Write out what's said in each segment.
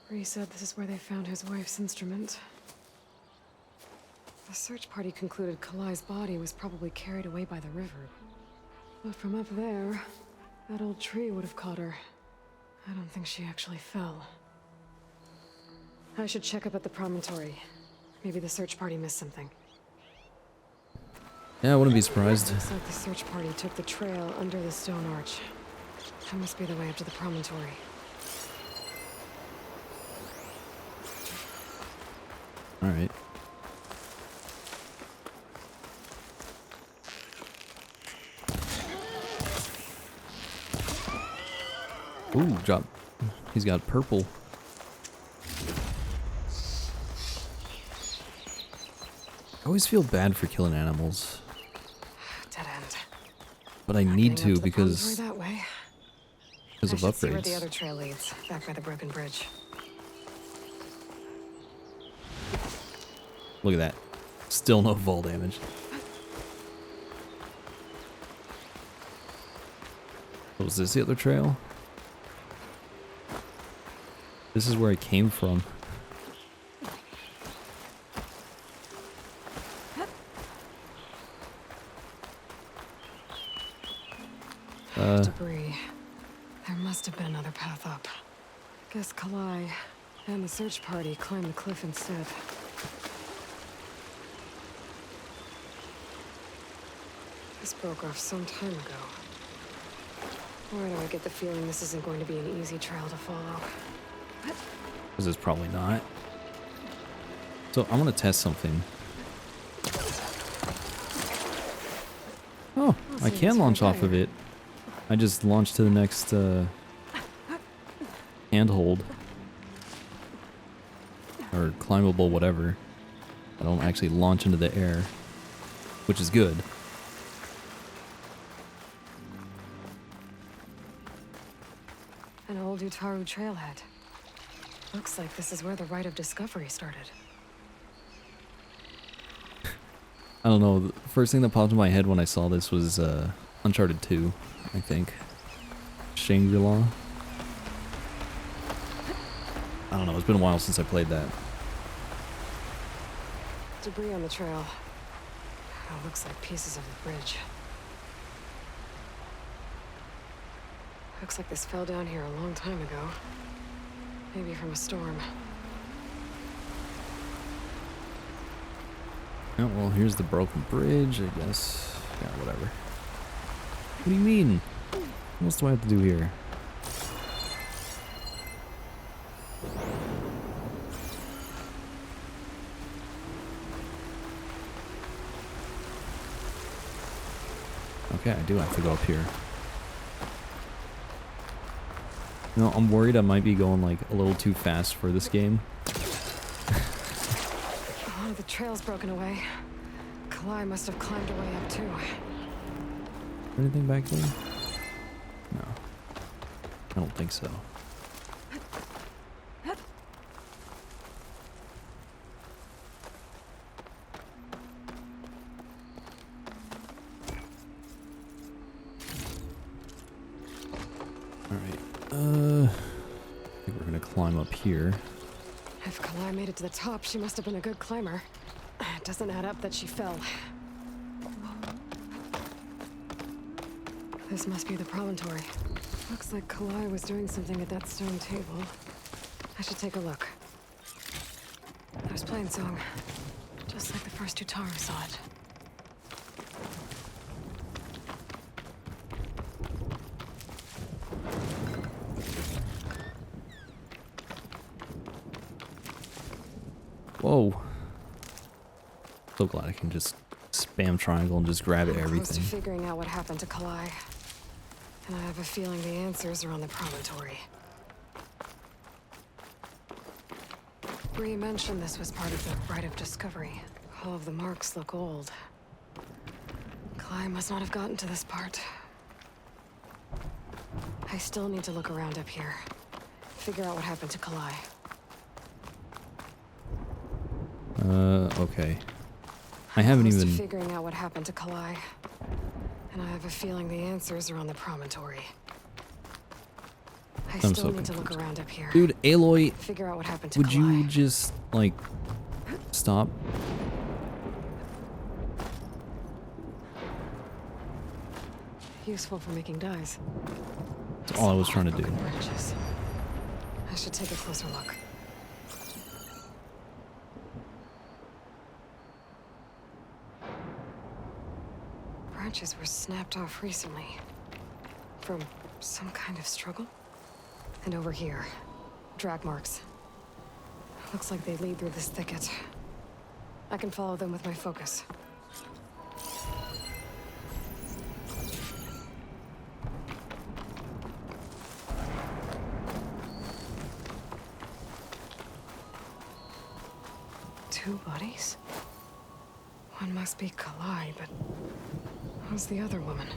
Bree said this is where they found his wife's instrument. The search party concluded Kalae's body was probably carried away by the river. But from up there, that old tree would have caught her. I don't think she actually fell. I should check up at the promontory. Maybe the search party missed something. Yeah, I wouldn't be surprised. Looks like the search party took the trail under the stone arch. That must be the way up to the promontory. Alright. Ooh, drop. He's got purple. I always feel bad for killing animals. Dead end. But I need to because that way. Of See where the upgrades. other trail leads, back by the broken bridge. Look at that. Still no fall damage. Was this the other trail? This is where I came from. Debris. There must have been another path up. Guess Kalae and the search party climbed the cliff instead. This broke off some time ago. Why do I get the feeling this isn't going to be an easy trail to follow? This is probably not. So I want to test something. Oh, I can launch off of it. I just launched to the next handhold. Or climbable whatever. I don't actually launch into the air. Which is good. An old Utaru trailhead. Looks like this is where the Rite of Discovery started. I don't know, the first thing that popped in my head when I saw this was Uncharted 2, I think. Shangri-La. I don't know, it's been a while since I played that. Debris on the trail. Oh, looks like pieces of the bridge. Looks like this fell down here a long time ago. Maybe from a storm. Oh, well, here's the broken bridge, I guess. Yeah, whatever. What do you mean? What else do I have to do here? Okay, I do have to go up here. You know, I'm worried I might be going like a little too fast for this game. Oh, the trail's broken away. Kalae must have climbed her way up too. Anything back there? No. I don't think so. Alright. I think we're gonna climb up here. If Kalae made it to the top, she must have been a good climber. It doesn't add up that she fell. This must be the promontory. Looks like Kalae was doing something at that stone table. I should take a look. I was playing song, just like the first Utaru saw it. Whoa. So glad I can just spam triangle and just grab I'm close to everything. figuring out what happened to Kalae. And I have a feeling the answers are on the promontory. Bree mentioned this was part of the Rite of Discovery. All of the marks look old. Kalae must not have gotten to this part. I still need to look around up here. Figure out what happened to Kalae. Okay. I haven't Close to even... figuring out what happened to Kalae. And I have a feeling the answers are on the promontory. I I I'm still so need to look confused. around up here. Dude, Aloy, Figure out what happened to would you Kalae. just, like, stop? Useful for making dyes. That's all I was trying to do. Broken branches. I should take a closer look. Branches were snapped off recently. From some kind of struggle. And over here, drag marks. Looks like they lead through this thicket. I can follow them with my focus. Two bodies? One must be Kalae, but who's the other woman?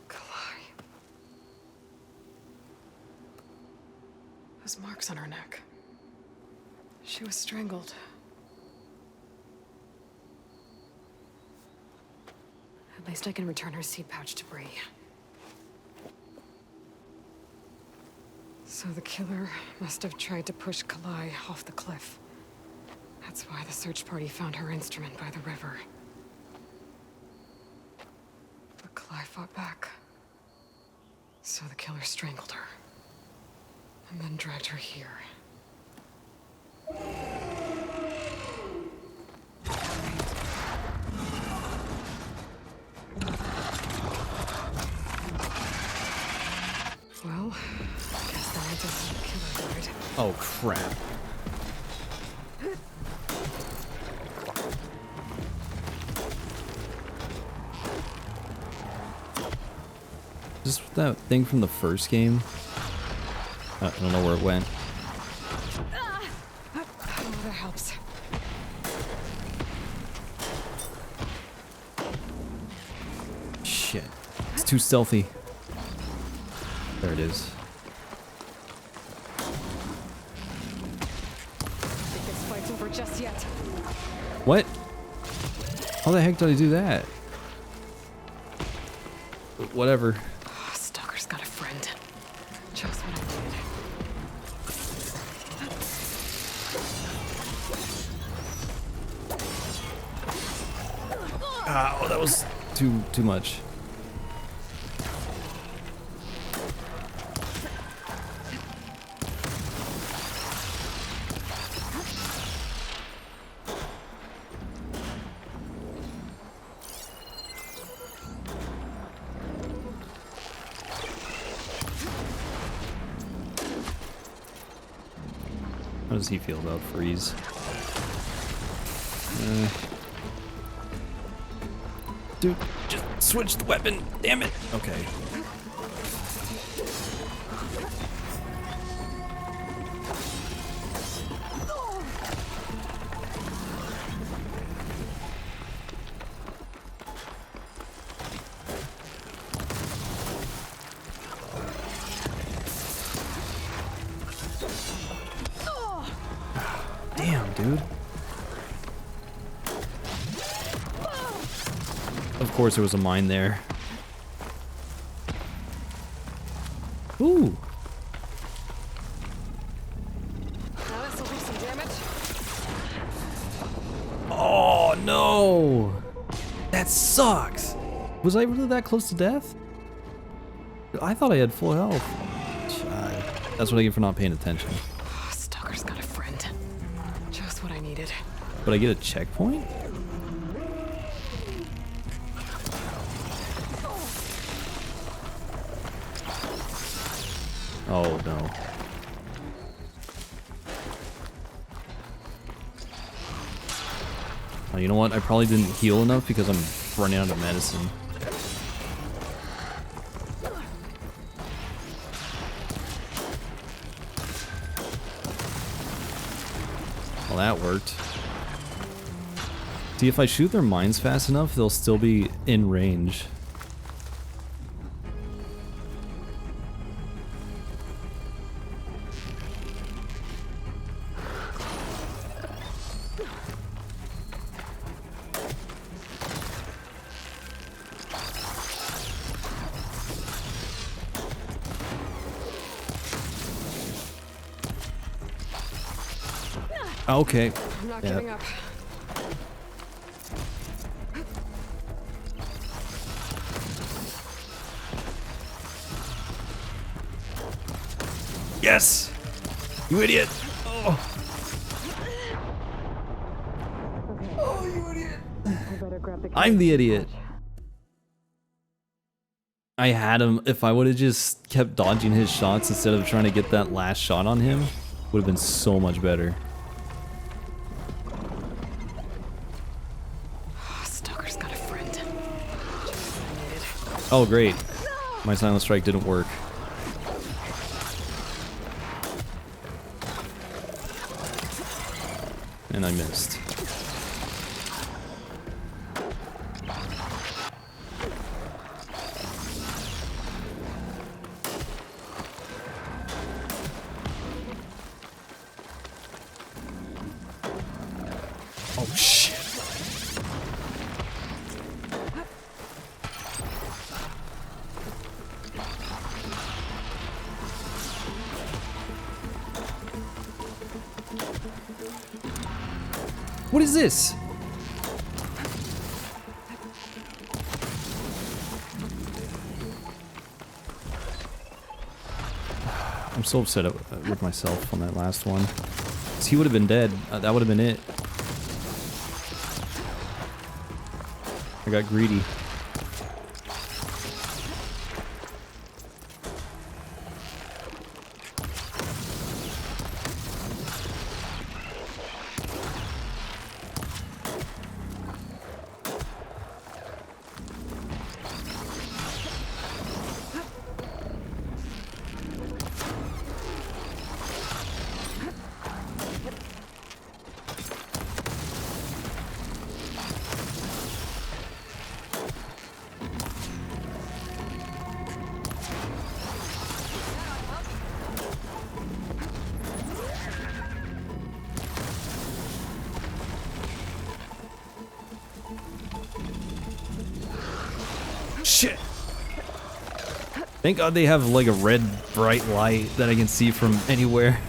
Kalae. Those marks on her neck. She was strangled. At least I can return her seed pouch debris. So the killer must have tried to push Kalae off the cliff. That's why the search party found her instrument by the river. But Kalae fought back. So the killer strangled her. And then dragged her here. Well, I guess that just the killer died. Oh, crap. Is this that thing from the first game? I don't know where it went. Oh, that helps. Shit. It's too stealthy. There it is. Think this fight's over just yet. What? How the heck did I do that? Whatever. Oh, Stalker's got a friend. Just what I needed. Oh, that was too much. How does he feel about freeze? Dude, just switch the weapon. Damn it. Okay. Damn, dude. Of course there was a mine there. Ooh. Now this'll do some damage. Oh no. That sucks. Was I really that close to death? I thought I had full health. God. That's what I get for not paying attention. Oh, Stalker's got a friend. Just what I needed. But I get a checkpoint? Oh no. Oh, you know what? I probably didn't heal enough because I'm running out of medicine. Well, that worked. See, if I shoot their mines fast enough, they'll still be in range. Okay. I'm not Yeah. giving up. Yes! You idiot! Oh. Oh, you idiot! I better grab the I'm the key idiot. pouch. I had him. If I would have just kept dodging his shots instead of trying to get that last shot on him, would have been so much better. Stalker's got a friend. Just what I needed. Oh, great. My silent strike didn't work. And I missed. Oh, shit. What is this? I'm so upset with myself on that last one. 'Cause he would have been dead. That would have been it. I got greedy. Shit! Thank God they have like a red bright light that I can see from anywhere.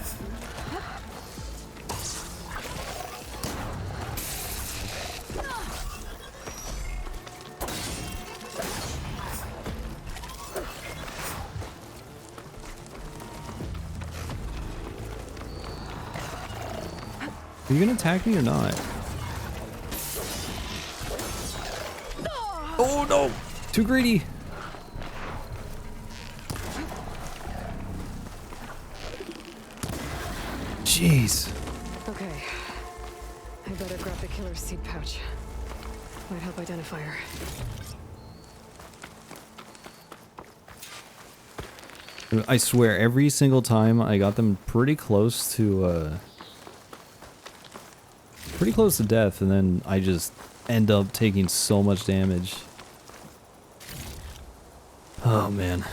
Are you gonna attack me or not? Oh no! Too greedy! Jeez. Okay. I better grab the killer's seed pouch. Might help identify her. I swear, every single time I got them pretty close to death, and then I just end up taking so much damage. Oh man.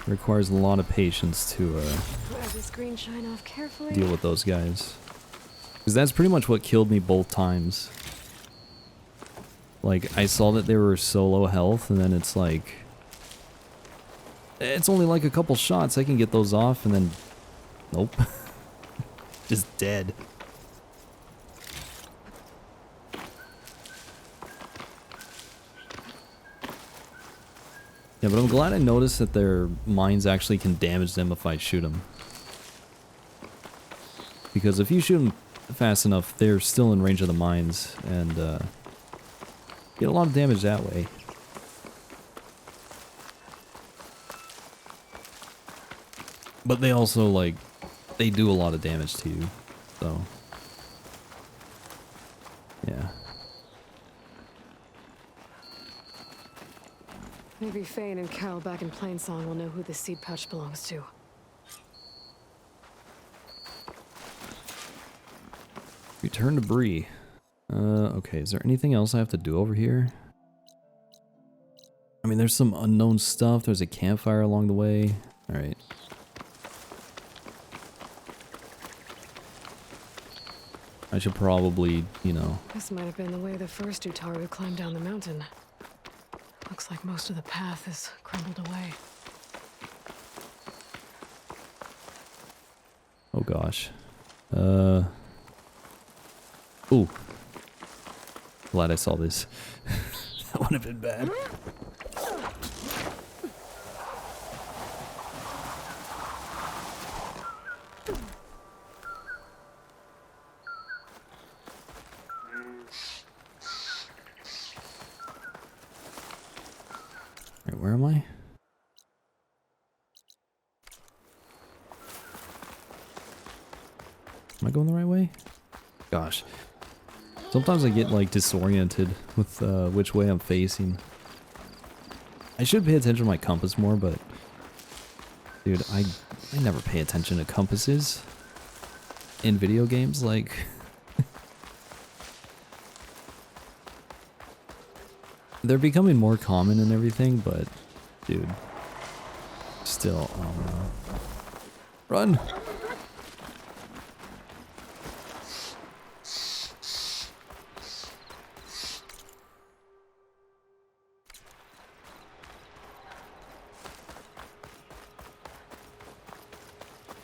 Requires a lot of patience to Grab the screen shine off carefully. deal with those guys. Because that's pretty much what killed me both times. Like, I saw that they were so low health, and then it's like... It's only like a couple shots, I can get those off, and then... Nope. Just dead. Yeah, but I'm glad I noticed that their mines actually can damage them if I shoot them. Because if you shoot them fast enough, they're still in range of the mines, and get a lot of damage that way. But they also, like, they do a lot of damage to you, so... Yeah. Maybe Fane and Cal back in Plainsong will know who the seed pouch belongs to. Return to Bree. Okay, is there anything else I have to do over here? I mean, there's some unknown stuff. There's a campfire along the way. Alright. I should probably, you know... This might have been the way the first Utaru climbed down the mountain. Looks like most of the path is crumbled away. Oh gosh. Ooh. Glad I saw this. That would have been bad. Alright, where am I? Am I going the right way? Gosh. Sometimes I get like disoriented with which way I'm facing. I should pay attention to my compass more, but dude, I never pay attention to compasses in video games. Like, they're becoming more common and everything, but dude, still, run.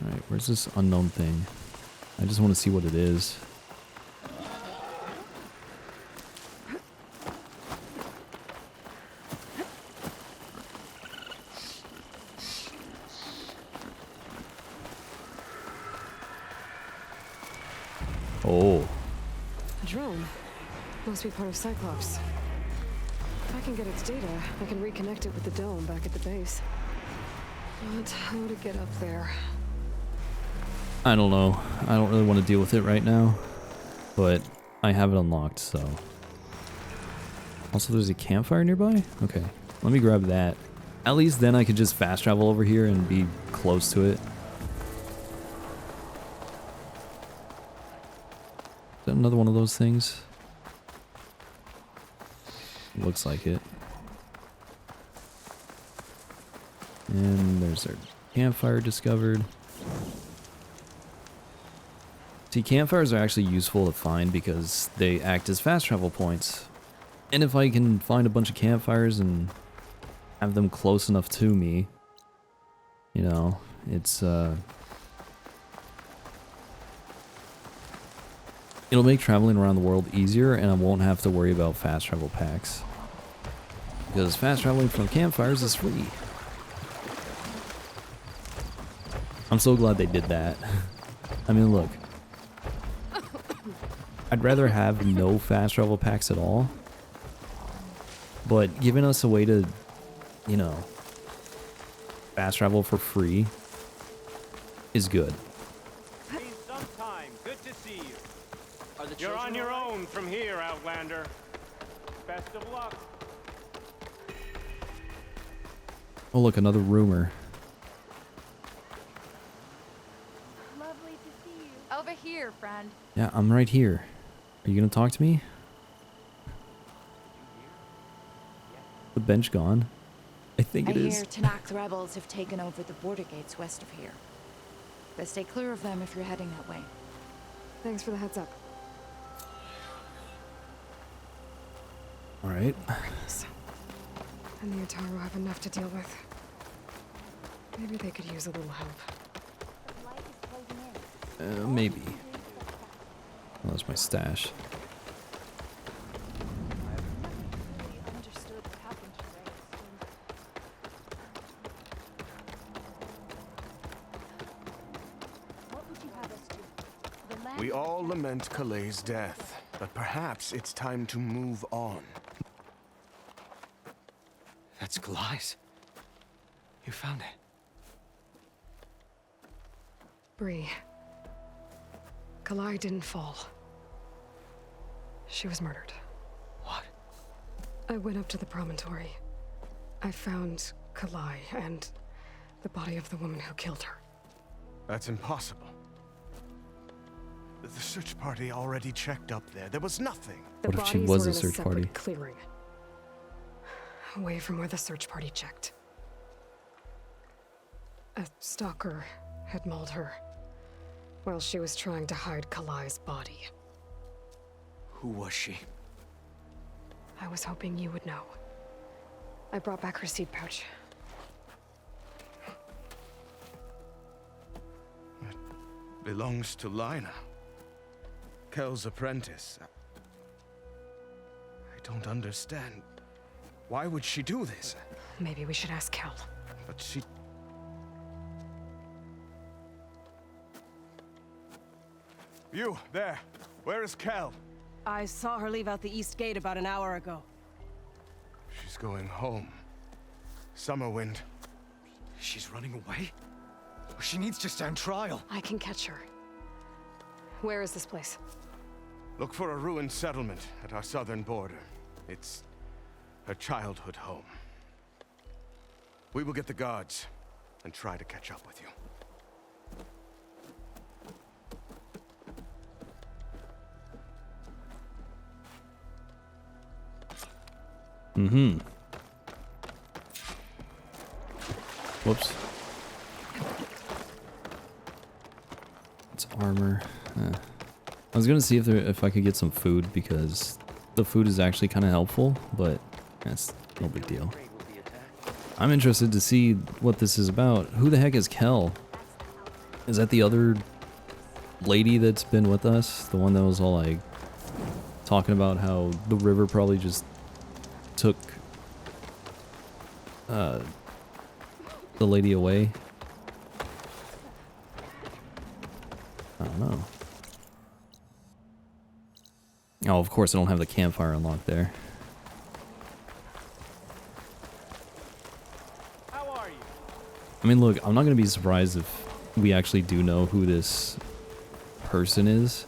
Alright, where's this unknown thing? I just want to see what it is. Oh. A drone. Must be part of Cyclops. If I can get its data, I can reconnect it with the dome back at the base. But how to get up there? I don't know. I don't really want to deal with it right now. But I have it unlocked, so. Also, there's a campfire nearby? Okay. Let me grab that. At least then I could just fast travel over here and be close to it. Is that another one of those things? Looks like it. And there's our campfire discovered. See, campfires are actually useful to find because they act as fast travel points. And if I can find a bunch of campfires and have them close enough to me, you know, it's, it'll make traveling around the world easier, and I won't have to worry about fast travel packs. Because fast traveling from campfires is free. I'm so glad they did that. I mean, look. I'd rather have no fast travel packs at all. But giving us a way to, you know, fast travel for free is good. Sometime. Good to see you. You're on your own from here, Outlander. Best of luck. Oh, look, another rumor. Lovely to see you. Over here, friend. Yeah, I'm right here. Are you gonna talk to me? The bench gone? I think it is. I hear Tanak's rebels have taken over the border gates west of here. But stay clear of them if you're heading that way. Thanks for the heads up. Alright. Goodness. And the Utaru have enough to deal with. Maybe they could use a little help. Maybe. Oh, that's my stash. We all lament Kalae's death, but perhaps it's time to move on. That's Kalae's. You found it. Bree. Kalae didn't fall. She was murdered. What? I went up to the promontory. I found Kalae and the body of the woman who killed her. That's impossible. The search party already checked up there. There was nothing. The What if she bodies was were a in search separate party? clearing, away from where the search party checked. A stalker had mauled her while she was trying to hide Kalae's body. Who was she? I was hoping you would know. I brought back her seed pouch. It belongs to Lina. Kel's apprentice. I don't understand. Why would she do this? Maybe we should ask Kel. But she... You, there. Where is Kel? I saw her leave out the east gate about an hour ago. She's going home. Summerwind. She's running away? She needs to stand trial. I can catch her. Where is this place? Look for a ruined settlement at our southern border. It's her childhood home. We will get the guards and try to catch up with you. Mm-hmm. Whoops. It's armor. I was gonna see if I could get some food because the food is actually kind of helpful, but that's no big deal. I'm interested to see what this is about. Who the heck is Kel? Is that the other lady that's been with us? The one that was all like talking about how the river probably just took the lady away? I don't know. Oh, of course I don't have the campfire unlocked there. How are you? I mean, look, I'm not gonna be surprised if we actually do know who this person is.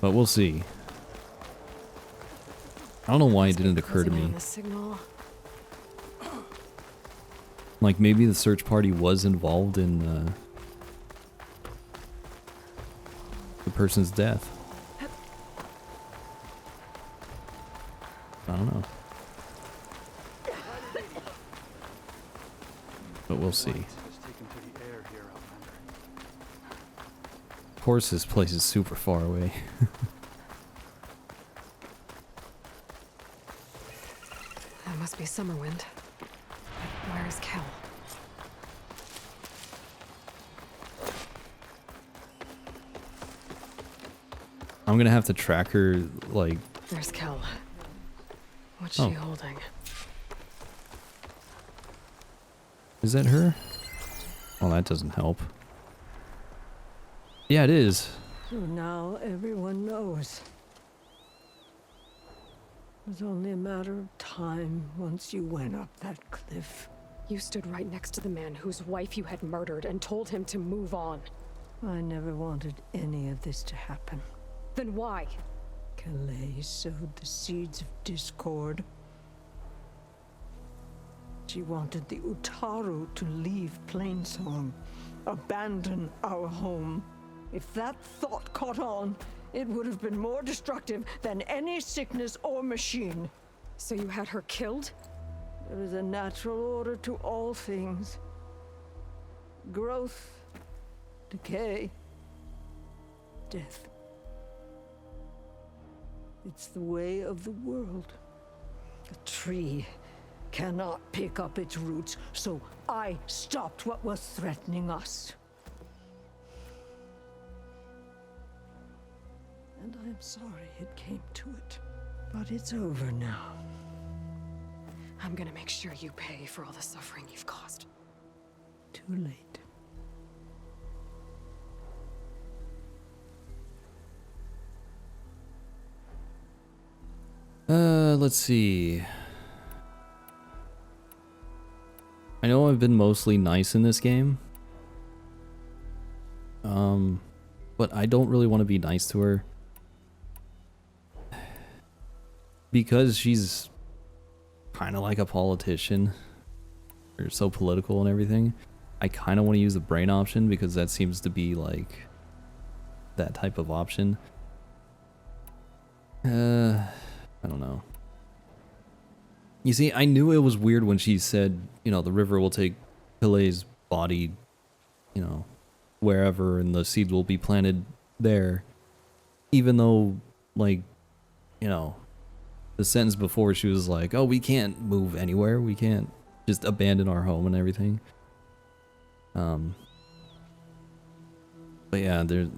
But we'll see. I don't know why it didn't occur to me. The signal. Like, maybe the search party was involved in the person's death. I don't know. But we'll see. Of course, this place is super far away. That must be Summerwind. Where is Kel? I'm gonna have to track her, like... There's Kel. What's Oh. she holding? Is that her? Well, that doesn't help. Yeah, it is. So now everyone knows. It was only a matter of time once you went up that cliff. You stood right next to the man whose wife you had murdered and told him to move on. I never wanted any of this to happen. Then why? Kalae sowed the seeds of discord. She wanted the Utaru to leave Plainsong, abandon our home. If that thought caught on, it would have been more destructive than any sickness or machine. So you had her killed? There is a natural order to all things. Growth, decay, death. It's the way of the world. A tree cannot pick up its roots, so I stopped what was threatening us. And I'm sorry it came to it. But it's over now. I'm gonna make sure you pay for all the suffering you've caused. Too late. Let's see. I know I've been mostly nice in this game. But I don't really want to be nice to her. Because she's kind of like a politician. Or so political and everything. I kind of want to use the brain option because that seems to be like that type of option. I don't know. You see, I knew it was weird when she said, you know, the river will take Kalae's body, you know, wherever, and the seed will be planted there. even though, like, you know, the sentence before she was like, oh, we can't move anywhere, we can't just abandon our home and everything. But yeah, there's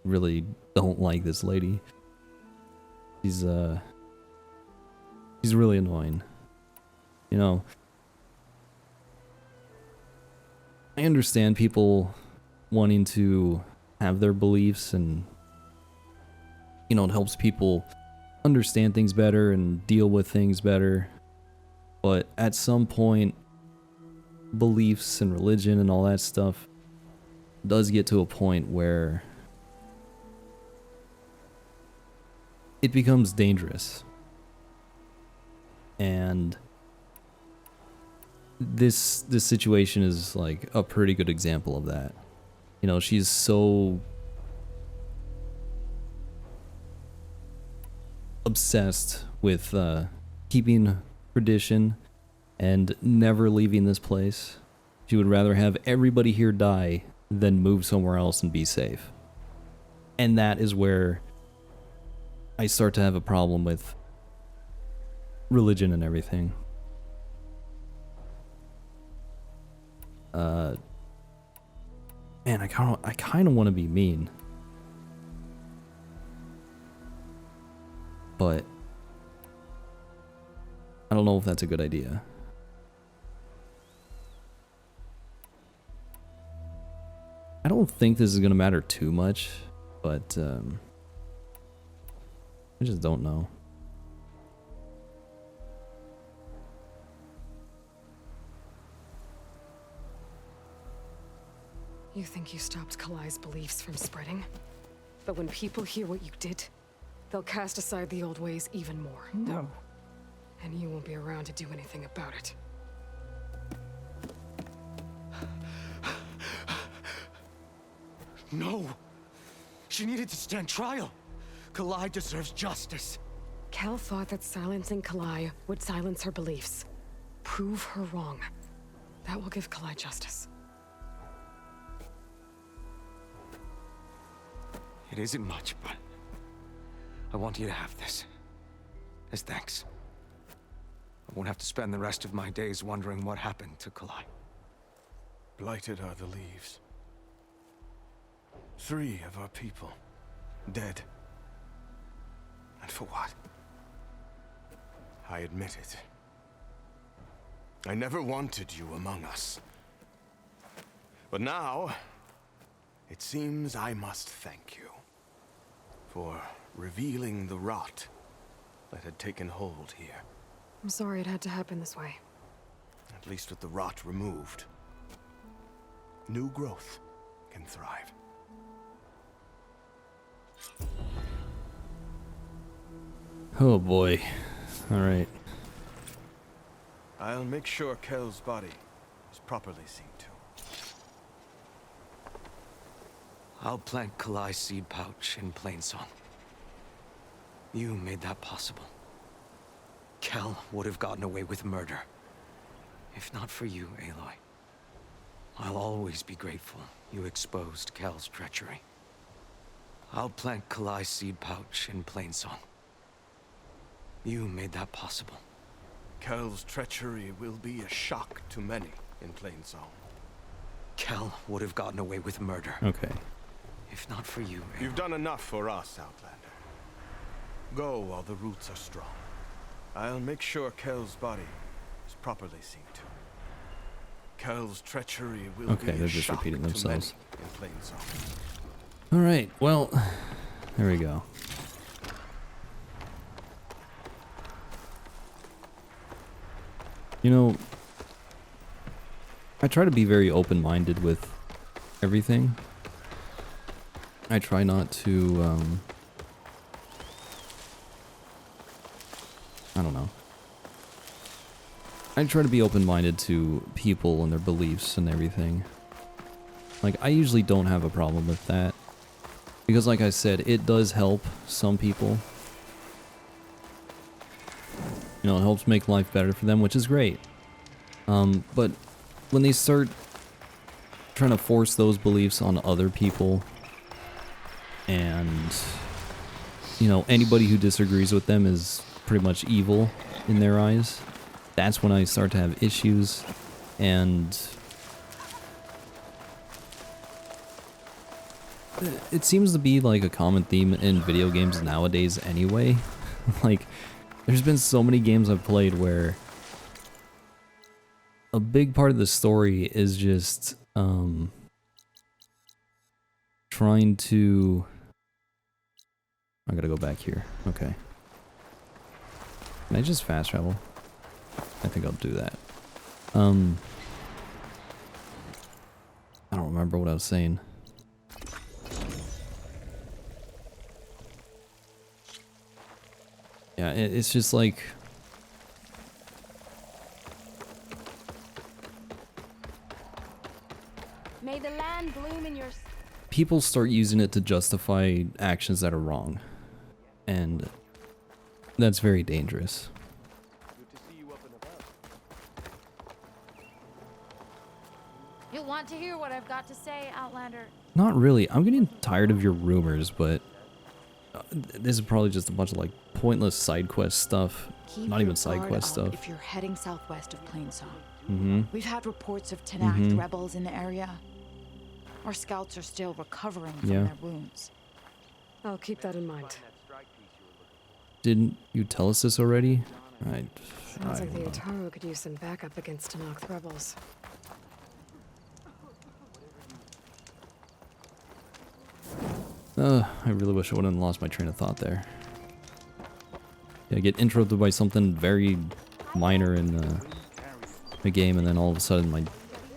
really don't like this lady. She's really annoying. You know, I understand people wanting to have their beliefs, and you know, it helps people understand things better and deal with things better. But at some point, beliefs and religion and all that stuff does get to a point where it becomes dangerous. And this situation is like a pretty good example of that. You know, she's so obsessed with keeping tradition and never leaving this place. She would rather have everybody here die than move somewhere else and be safe. And that is where I start to have a problem with religion and everything. Man, I kind of want to be mean, but I don't know if that's a good idea. I don't think this is gonna matter too much, but I just don't know. You think you stopped Kalae's beliefs from spreading? But when people hear what you did, they'll cast aside the old ways even more. No. And you won't be around to do anything about it. No! She needed to stand trial! Kalae deserves justice. Kel thought that silencing Kalae would silence her beliefs. Prove her wrong. That will give Kalae justice. It isn't much, but I want you to have this. As thanks. I won't have to spend the rest of my days wondering what happened to Kalae. Blighted are the leaves. 3 of our people dead. And for what? I admit it. I never wanted you among us. But now, it seems I must thank you for revealing the rot that had taken hold here. I'm sorry it had to happen this way. At least with the rot removed, new growth can thrive. Oh boy. Alright. I'll make sure Kel's body is properly seen to. I'll plant Kalae's seed pouch in Plainsong. You made that possible. Kel would have gotten away with murder. If not for you, Aloy. I'll always be grateful you exposed Kel's treachery. I'll plant Kalae's seed pouch in Plainsong. You made that possible. Kel's treachery will be a shock to many in Plainsong. Kel would have gotten away with murder. Okay. If not for you, Aloy. You've done enough for us, Outlander. Go while the roots are strong. I'll make sure Kel's body is properly seen to. Kel's treachery will Okay, be they're a just shock repeating to themselves. many in Plainsong. Alright, well, there we go. You know, I try to be very open-minded with everything. I try not to, I don't know. I try to be open-minded to people and their beliefs and everything. Like, I usually don't have a problem with that. Because like I said, it does help some people. You know, it helps make life better for them, which is great. But when they start trying to force those beliefs on other people, and you know, anybody who disagrees with them is pretty much evil in their eyes. That's when I start to have issues, and it seems to be like a common theme in video games nowadays anyway. Like, there's been so many games I've played where a big part of the story is just trying to... I gotta go back here. Okay. Can I just fast travel? I think I'll do that. I don't remember what I was saying. Yeah, it's just like... May the land bloom in your... People start using it to justify actions that are wrong. And that's very dangerous. You'll want to hear what I've got to say, Outlander. Not really. I'm getting tired of your rumors, but this is probably just a bunch of like pointless side quest stuff. Keep Not your even side guard quest up stuff. if you're heading southwest of Plainsong. Mm-hmm. We've had reports of Tenakth rebels in the area. Our scouts are still recovering from their wounds. I'll keep that in mind. Didn't you tell us this already? Sounds like the Utaru could use some backup against Tenakth rebels. I really wish I wouldn't have lost my train of thought there. Yeah, I get interrupted by something very minor in the game, and then all of a sudden my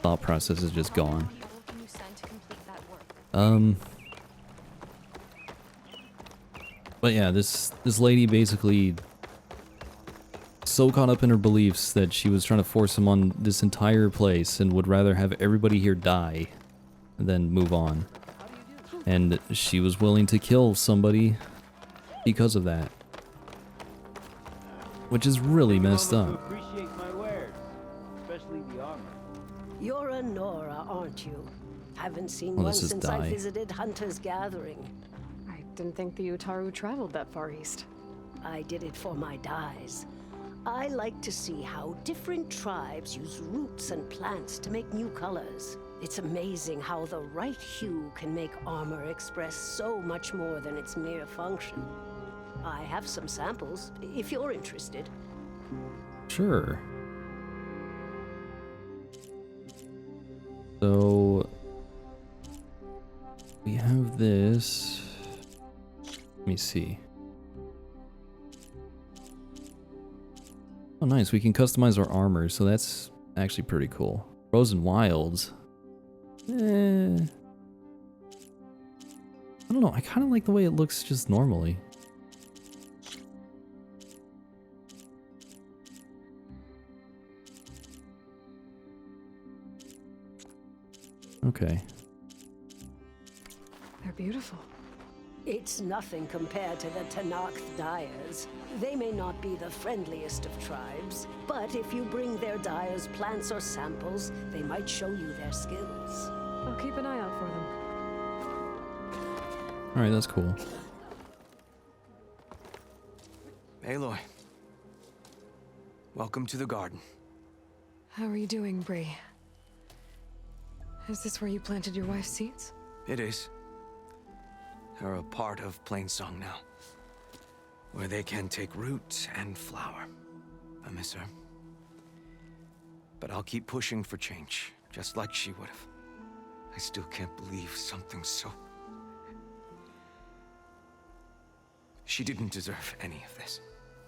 thought process is just gone. But yeah, this lady basically so caught up in her beliefs that she was trying to force him on this entire place and would rather have everybody here die than move on. And she was willing to kill somebody because of that. Which is really messed up. You're a Nora, aren't you? Haven't seen Well, one this is since I Dai. visited Hunter's Gathering. I didn't think the Utaru traveled that far east. I did it for my dyes. I like to see how different tribes use roots and plants to make new colors. It's amazing how the right hue can make armor express so much more than its mere function. I have some samples, if you're interested. Sure. So we have this. Let me see. Oh, nice. We can customize our armor, so that's actually pretty cool. Frozen Wilds. I don't know. I kind of like the way it looks just normally. Okay. They're beautiful. It's nothing compared to the Tenakth dyers. They may not be the friendliest of tribes, but if you bring their dyers plants or samples, they might show you their skills. I'll keep an eye out for them. Alright, that's cool. Aloy. Welcome to the garden. How are you doing, Bree? Is this where you planted your wife's seeds? It is. They're a part of Plainsong now, where they can take root and flower. I miss her. But I'll keep pushing for change, just like she would have. I still can't believe something so... She didn't deserve any of this.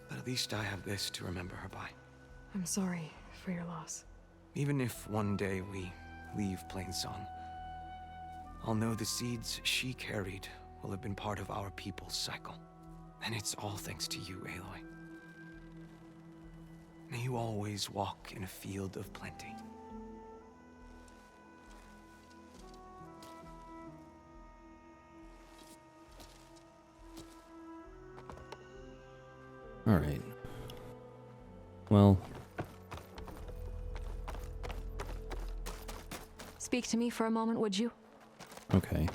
But at least I have this to remember her by. I'm sorry for your loss. Even if one day we leave Plainsong, I'll know the seeds she carried will have been part of our people's cycle. And it's all thanks to you, Aloy. May you always walk in a field of plenty. Alright. Well... Speak to me for a moment, would you? Okay.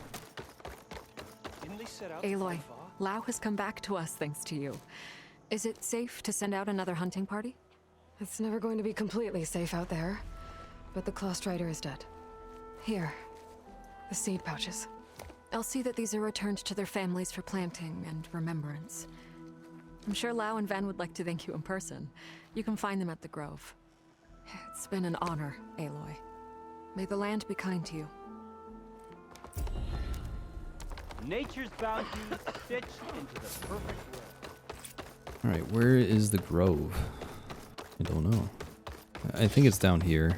Aloy, Lao has come back to us thanks to you. Is it safe to send out another hunting party? It's never going to be completely safe out there, but the Claw Strider is dead. Here, the seed pouches. I'll see that these are returned to their families for planting and remembrance. I'm sure Lao and Van would like to thank you in person. You can find them at the Grove. It's been an honor, Aloy. May the land be kind to you. Nature's bounty stitched into the perfect way. Alright, where is the Grove? I don't know. I think it's down here.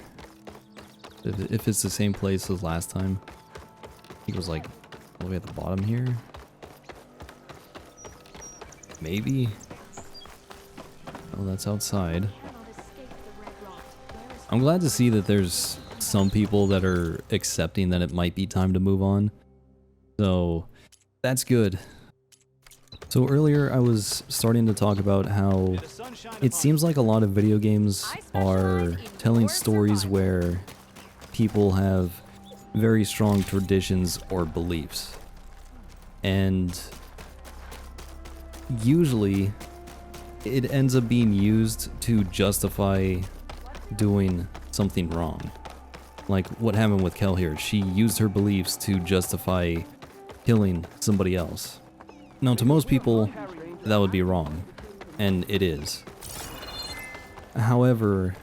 If it's the same place as last time. I think it was like all the way at the bottom here. Maybe? Oh, that's outside. I'm glad to see that there's some people that are accepting that it might be time to move on. So, that's good. So earlier I was starting to talk about how it seems like a lot of video games are telling stories where people have very strong traditions or beliefs. And usually it ends up being used to justify doing something wrong. Like what happened with Kel here. She used her beliefs to justify killing somebody else. Now, to most people, that would be wrong, and it is. However,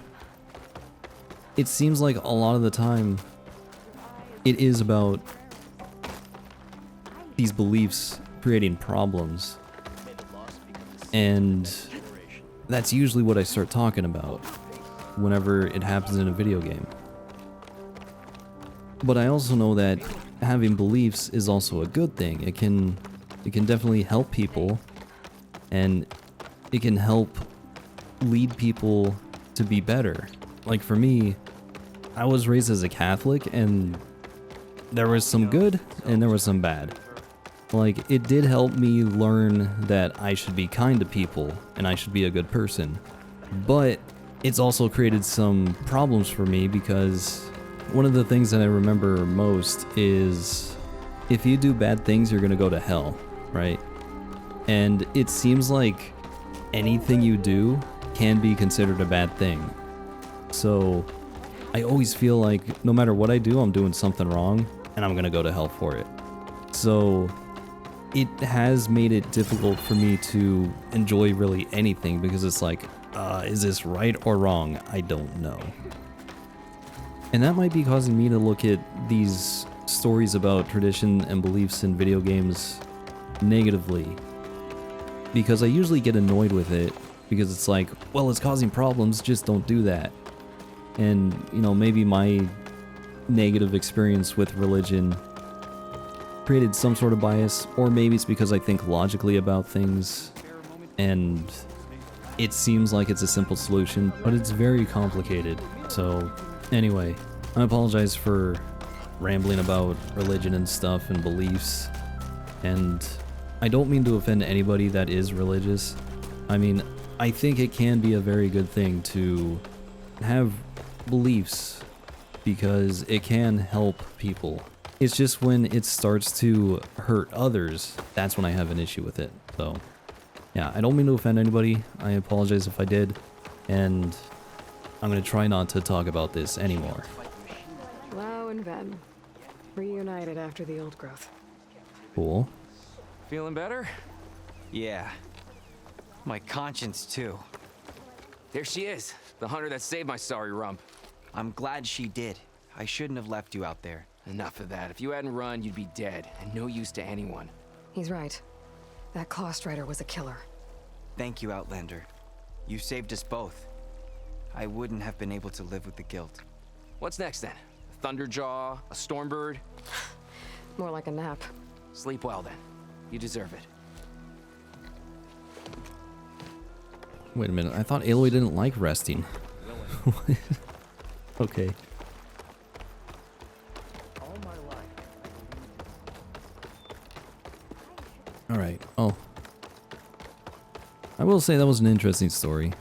it seems like a lot of the time, it is about these beliefs creating problems, and that's usually what I start talking about whenever it happens in a video game. But I also know that having beliefs is also a good thing. It can definitely help people, and it can help lead people to be better. Like for me, I was raised as a Catholic, and there was some good and there was some bad. Like, it did help me learn that I should be kind to people and I should be a good person. But it's also created some problems for me, because one of the things that I remember most is if you do bad things, you're gonna go to hell, right? And it seems like anything you do can be considered a bad thing. So I always feel like no matter what I do, I'm doing something wrong and I'm gonna go to hell for it. So it has made it difficult for me to enjoy really anything, because it's like, is this right or wrong? I don't know. And that might be causing me to look at these stories about tradition and beliefs in video games negatively, because I usually get annoyed with it, because it's like, well, it's causing problems, just don't do that. And, you know, maybe my negative experience with religion created some sort of bias, or maybe it's because I think logically about things and it seems like it's a simple solution, but it's very complicated. So anyway, I apologize for rambling about religion and stuff and beliefs, and I don't mean to offend anybody that is religious. I mean, I think it can be a very good thing to have beliefs, because it can help people. It's just when it starts to hurt others, that's when I have an issue with it. So yeah, I don't mean to offend anybody. I apologize if I did, and I'm gonna try not to talk about this anymore. Lao and Ven, reunited after the old growth. Cool. Feeling better? Yeah. My conscience, too. There she is, the hunter that saved my sorry rump. I'm glad she did. I shouldn't have left you out there. Enough of that. If you hadn't run, you'd be dead, and no use to anyone. He's right. That Claw Strider was a killer. Thank you, Outlander. You saved us both. I wouldn't have been able to live with the guilt. What's next then? A Thunderjaw? A Stormbird? More like a nap. Sleep well then. You deserve it. Wait a minute, I thought Aloy didn't like resting. Okay. Alright, oh. I will say that was an interesting story.